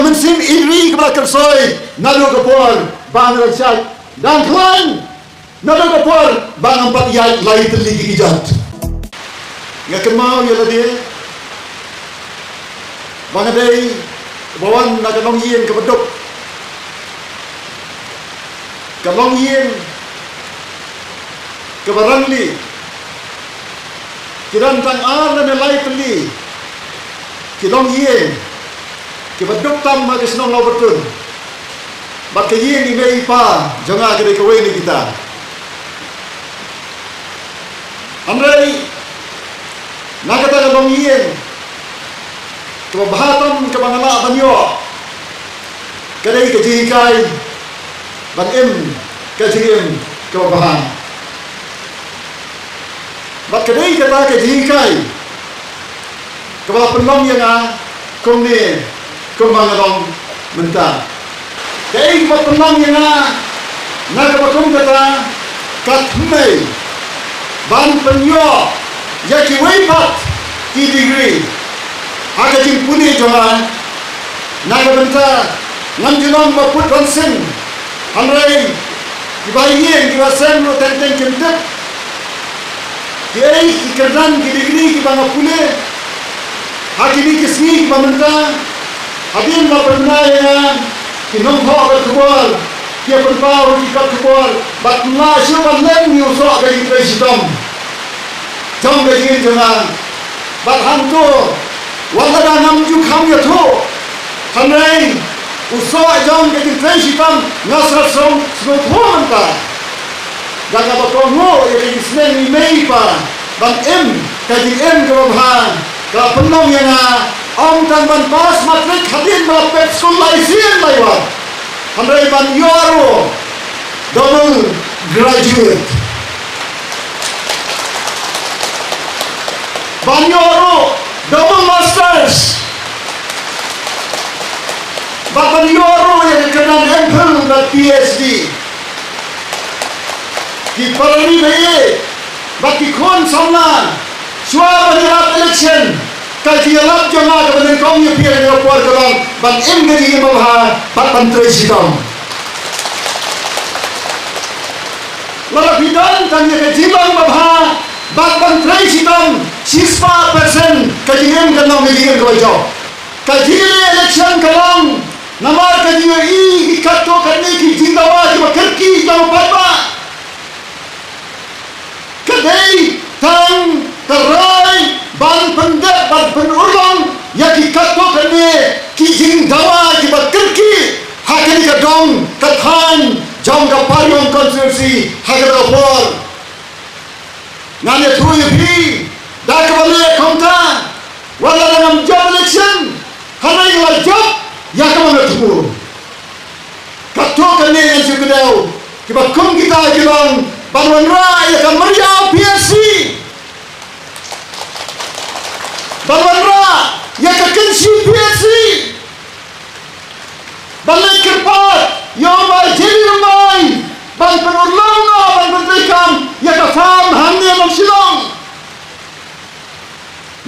Kemensim iri kepada kersoi Nadu kepor Bang Rasyad Dan kelan Nadu kepor Bang empat yai Lai terligi kijat Nga kemau ya dia Bang adai Bawan nak kalong yin kebeduk Kalong yin Kebarangli Kirantang dan Lai terli Kilong yin Kebeduk tam ke senong lau bertun Bat ke yin ime ipa Jangan kedai kawin ni kita Andai Nak kata kalong yin Kebahatan kebangalak banyo Kedai kejihikai Ban im kejihim kebahan Bat kedai kata kejihikai Kebala penong yang Kong ni Kemangalong mentah Kedai kebat penong yang Nak kebakong kata Katmei Ban penyo Yaki weipat Ki degree Haka jing puni jongan Naga benta Ngam jinong maput ronsen Hanrai Ibayin Ibasen Lo tenteng kentek Kiai ikerdan Gidi-gidi Kibanga pune Haki ni kisni Kibamenta Habin mapena yang Kinong ho berkebal Kia penpau Kikap kebal Bat ma syuban leng Yusok Kaya kita isitom Jom kajin jongan Bat hantu Wala dah namju kami tu, kanai usah jam keting trench tam ngasar som semua ta. Jaga bakongo yang keting senen email pa, bang M keting M kebahan, kalau penong yang om tan ban pas matrik hadin melapet sekolah isian laiwa, kanai ban yoro double graduate, ban yoro double masters Bapak Yoro yang dikenal MPhil dan PhD Di parani bayi Baki kon samna Suara menirap election Kaji alap jangka kebenaran kong yang pilih dengan puar kelang Ban M gadi yang mawah Bat pantrai sitam Walau bidan tanya kejilang mawah Bat pantrai sitam 6% kaji M kenal milihan kewajau kaji election kelang Namar kaji i ikato kani ki jindawa ki makerki jauh pada kadai tang terai ban pendet ban penulang ya ki kato kani ki jindawa ki makerki hakani kadong kathan jauh kaparion konstitusi hakada por ngane thuy bhi dah kembali konta wala dalam job election hanai wal job ya kemana tu kato kene yang sekedau kiba kum kita kilang banwan ra ya kan meriau PSC banwan ra ya kan kensi PSC balai kerpat yo mai jadi mai ban penurlang no ban berdekan ya kan faham hamne mam silong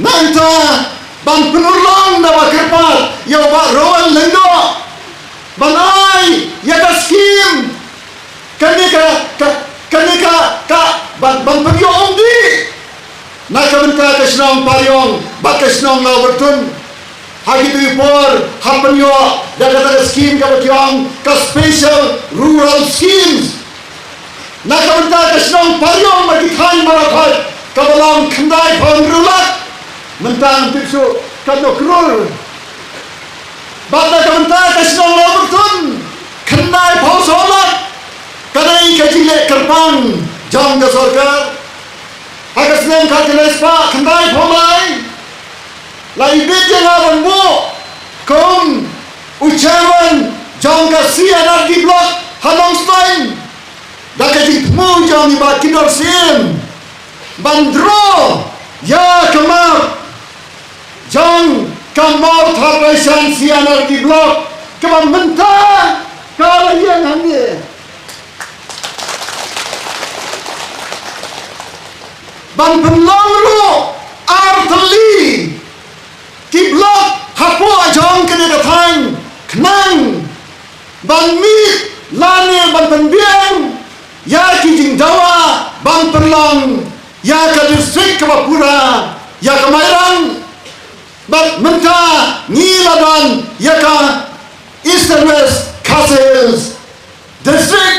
nanta ban penurlang na kerpat yo ba rowan lendo banai ya ka skim kanika ban penyong di nak benta kesnong pariong bak kesnong la bertun hagi tu por hapenyo dan kata skim ka betyong ka special rural schemes nak benta kesnong pariong bagi khan marakat ka balang khandai phon rulat mentang tipsu kado krul bata kanta kasnong laburtun khandai phau solat kadai kajile kerpang jam ga sarkar hakasnem khatile spa khandai phau lai lai bete ngawan bo kom ucawan jam ga sianar di blok Halongstein dakati mu jam ni ba kinor sim bandro ya kemar jang kamau tharaisan sianar di blok kemar mentah kalau yang hanya ban penlongro arteli ki blok hapo ajong kene datang ban mi lani ban penbiang ya ki jing Jawa ban perlong ya ke distrik Kepapura ya ke Mairang bat menta Ngiladan ya ke Eastern West Khasi District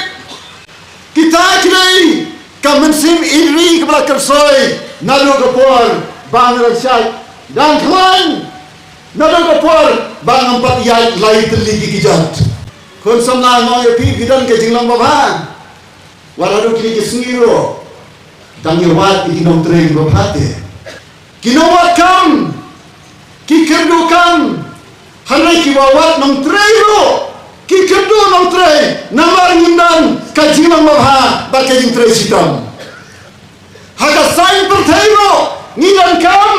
kita kini kemensim iri kepada kersoi nado kepor bang rasyat dan kawan nado kepor bang empat yai lai teligi kijat kon samna ngoy pi gidan ke jinglang baba waradu kini kesungiro dang yawat ikinom treng babate kinawat kam kikerdukan hanai kiwawat nong trero kikerdu nong tre namar ngindan ka jinglang baba ba ke jing tre sitam haga sain pertero ngidan kam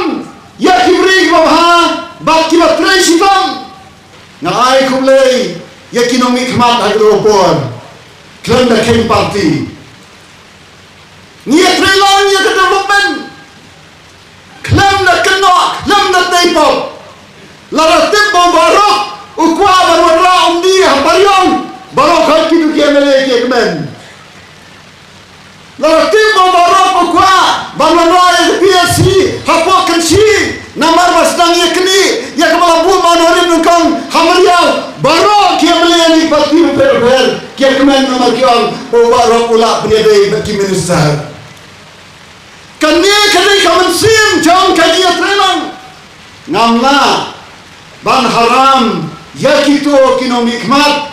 ya kibri baba ba ki ba tre sitam na ai kumlei ya kinomi khmat agropor klan da kem party nia trelon ya development klan da keno klan da taipop lara tempo barok ukwa barwara umdi hamparion barok hal kitu kemele kekmen lara tempo barok ukwa barwara ya PSC hapo kansi namar basdang ya kini ya kepala bu manorim nungkong hamarial barok kemele ni parti per kekmen namar kiong barok ula penyedai bagi minister kani kaman sim jong kajiya trelang ngamla ban haram ya kitu kino mikmat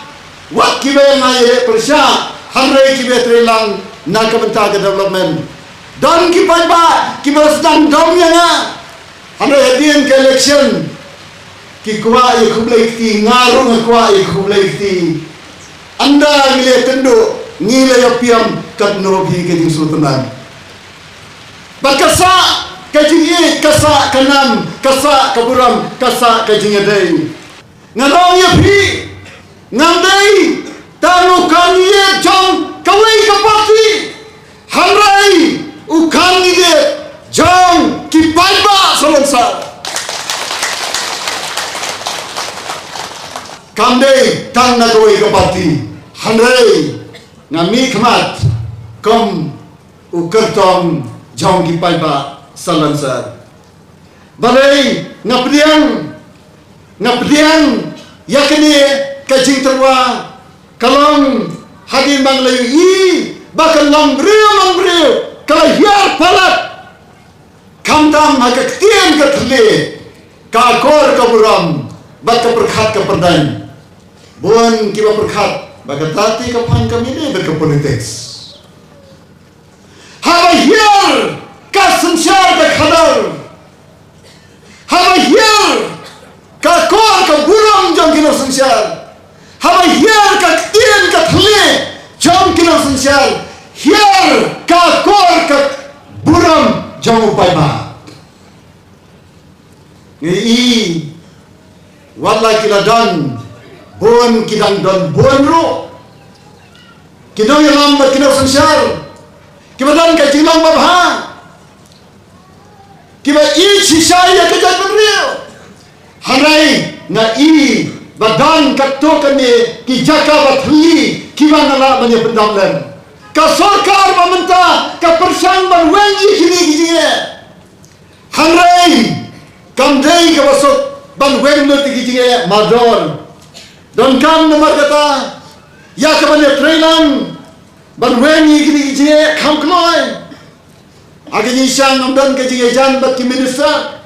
wak kibe na ye persya hanre kibe trelang na kabenta ke development dan kipai ba kibe sedang dom yang hanre hadien ke election ki kwa ye kublai ti ngarung kwa ye kublai ti anda ngile tendo ngile ya piam kat nurobi ke jing sultanan bakasa kajing kasa kanam kasa kaburam kasa kajing adai ngarong ya pi ngandai tanu kan ye jong kawai kapati hanrai ukan ye jong kipaiba salonsa kandai tang na kawai kapati hanrai ngami khmat kom ukertong jong kipaiba salansa balai ngapriang yakni kajing terwa kalong hadin bang layu i bakal long brio kalau hiar palat kamdam hak tian ke thle ka kor kaburam bak perkhat ke perdan bon kiba perkhat bagatati ka pan kami ni berkepolitiks Habayar kasensyar ke khadar Habayar ka kor ka buram jong kino sensyar Habayar ka tien ka thle jong kino sensyar Hiar ka kor ka buram jong upaiba Ngi wala kila don bon kidang don bon ro kino yalam ba kino sensyar kibadan ka jinglang babha kiba i shisaya ka jat benriu hanai na i badan ka to kane ki jaka bathli kiba nala banya pendamlan ka sarkar mamenta ka persang ban wengi kini gijiye hanai kamdei ka basot ban wengno ti gijiye mador don kam nomor kata ya ka banya trailang ban wengi kini je kham kloi age ni sang namdan ke je jan bat ki minister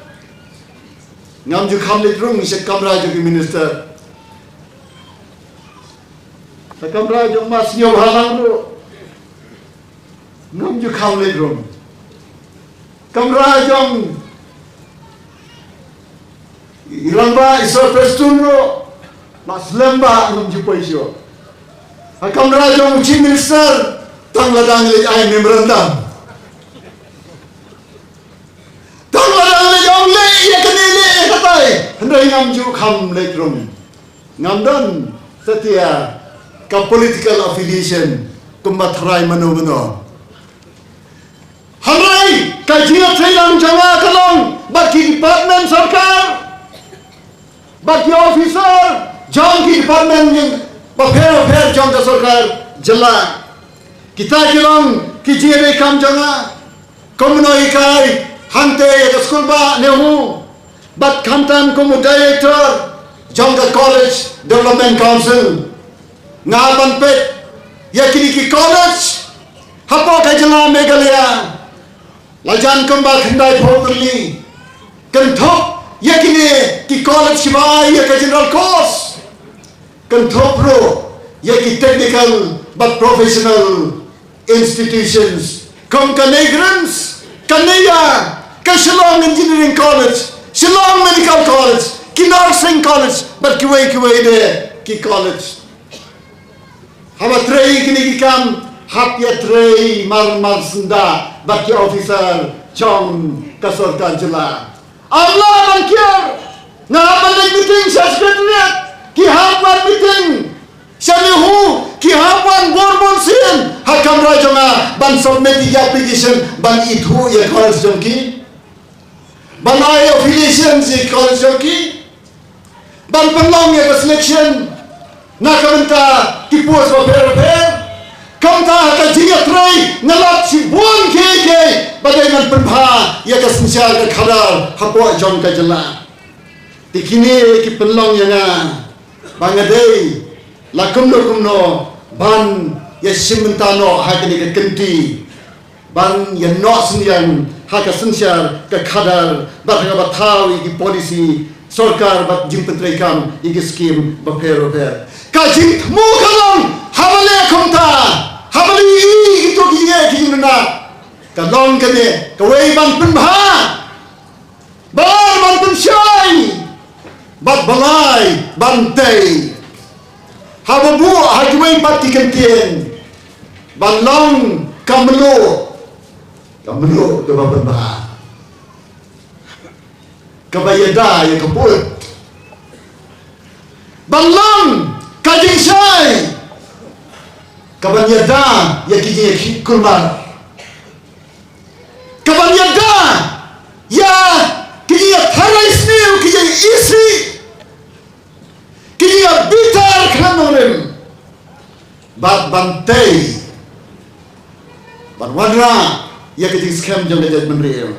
ngam ju kham le drung se kamra ju ki minister ta kamra ju mas nyo halang ro ngam ju kham le drung kamra jong iramba isor prestun ro mas lemba ngam ju poisio Akam raja uci minister tang ladang le ai memorandum tang ladang le jong le ya kene le katai hendai ngam ju kham le drum ngam dan setia ka political affiliation kumathrai mano hanrai ka jia thailang jawa kalong baki department sarkar baki officer jong ki department Paper jong ka sarkar jala. Kita kilong kijire kam jonga. Komuno ikai hante ka school ba nehu. But kantan komu director jong ka college development council. Ngaban pet yakini ki college hapo ka jala Meghalaya. Lajan kamba khandai phokli. Kanthop yakini ki college ba ya ka general course. Kanthopro yaki technical but professional institutions. Kom Kanegrams, Kanaya, Shillong Engineering College, Shillong Medical College, Ki Nursing College, but Kiway de Ki College. Hama trei kini ki kam hapya trei mar sunda but ki officer Chong Kasorka Jila. Allah Bankir, Nahaman meeting secretariat. Ki hapan meeting Shalihu ki hapan borbon sin hakam rajonga ban submit application ban ithu ya college jonki ban ai affiliation si college jonki ban penlong ya selection na kamenta ki post ba fair kamta ka jiya trai nalap si bon ke badai man penbha ya ka sinsal ka khadar hapo jon ka jala tikini ki penlong ya na Bangadai lakumno ban ya simmentano hakini ke kenti ban ya nos yang haka sensyar ke kadar batanga batawi ki polisi sarkar bat jimpentrai kam iki skim baper ka jim mu kalong habale khomta habali itu ki na kalong kene kawai ban penbha bar ban pensyai bat balai bantai hababu hajwai pati kentien balong kamlo ke babah kabayada ya kaput balong kajingsai kabanyada ya kiji kulmar kabanyada ya kiji tharaisniu kiji isi kiji bitar khanorem bat bantai ban wadra ya kiji scam jong le menriem